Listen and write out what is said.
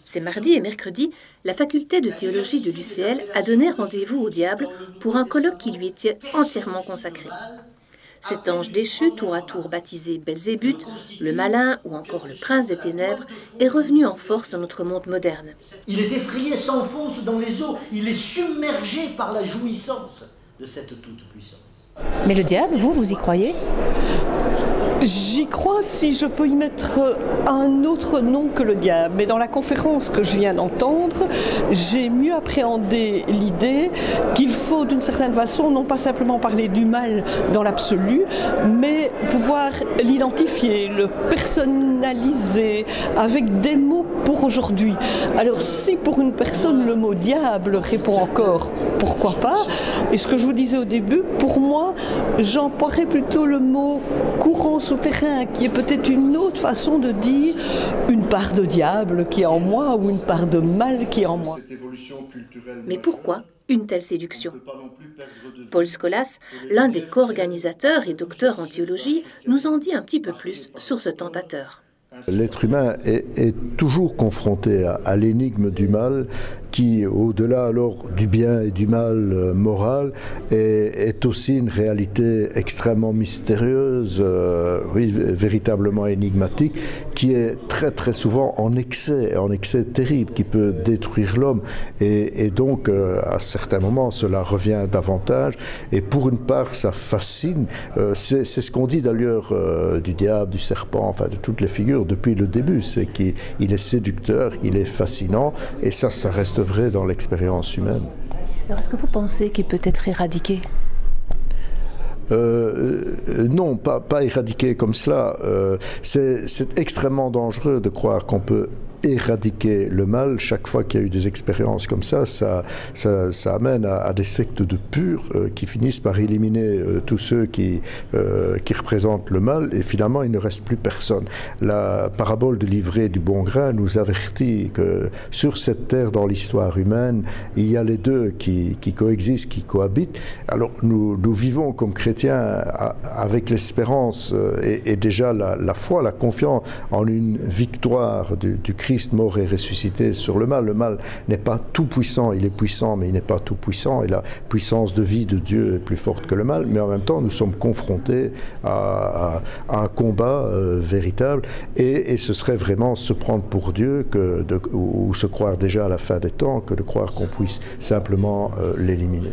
Ces mardis et mercredis, la faculté de théologie de l'UCL a donné rendez-vous au diable pour un colloque qui lui était entièrement consacré. Cet ange déchu, tour à tour baptisé Belzébuth, le malin ou encore le prince des ténèbres, est revenu en force dans notre monde moderne. Il est effrayé, s'enfonce dans les eaux, il est submergé par la jouissance de cette toute-puissance. Mais le diable, vous y croyez ? J'y crois si je peux y mettre un autre nom que le diable. Mais dans la conférence que je viens d'entendre, j'ai mieux appréhendé l'idée qu'il faut d'une certaine façon non pas simplement parler du mal dans l'absolu, mais pouvoir l'identifier, le personnaliser avec des mots pour aujourd'hui. Alors si pour une personne le mot diable répond encore, pourquoi pas? Et ce que je vous disais au début, pour moi, j'emploierais plutôt le mot courant souterrain, qui est peut-être une autre façon de dire une part de diable qui est en moi ou une part de mal qui est en moi. Mais pourquoi une telle séduction? Paul Scholas, l'un des co-organisateurs et docteur en théologie, nous en dit un petit peu plus sur ce tentateur. L'être humain est toujours confronté à l'énigme du mal qui, au-delà alors du bien et du mal moral, est aussi une réalité extrêmement mystérieuse, oui, véritablement énigmatique, qui est très très souvent en excès terrible, qui peut détruire l'homme. Et donc, à certains moments, cela revient davantage. Et pour une part, ça fascine. C'est ce qu'on dit d'ailleurs du diable, du serpent, enfin de toutes les figures depuis le début. C'est qu'il est séducteur, il est fascinant, et ça reste vrai dans l'expérience humaine. Alors, est-ce que vous pensez qu'il peut être éradiqué ? Non, pas éradiqué comme cela. C'est extrêmement dangereux de croire qu'on peut éradiquer le mal. Chaque fois qu'il y a eu des expériences comme ça amène à des sectes de purs qui finissent par éliminer tous ceux qui représentent le mal, et finalement il ne reste plus personne. La parabole de l'ivraie du bon grain nous avertit que sur cette terre, dans l'histoire humaine, il y a les deux qui coexistent, qui cohabitent. Alors nous vivons comme chrétiens avec l'espérance et déjà la foi, la confiance en une victoire du Christ mort et ressuscité sur le mal. Le mal n'est pas tout puissant, il est puissant, mais il n'est pas tout puissant, et la puissance de vie de Dieu est plus forte que le mal, mais en même temps nous sommes confrontés à un combat véritable, et ce serait vraiment se prendre pour Dieu ou se croire déjà à la fin des temps que de croire qu'on puisse simplement l'éliminer.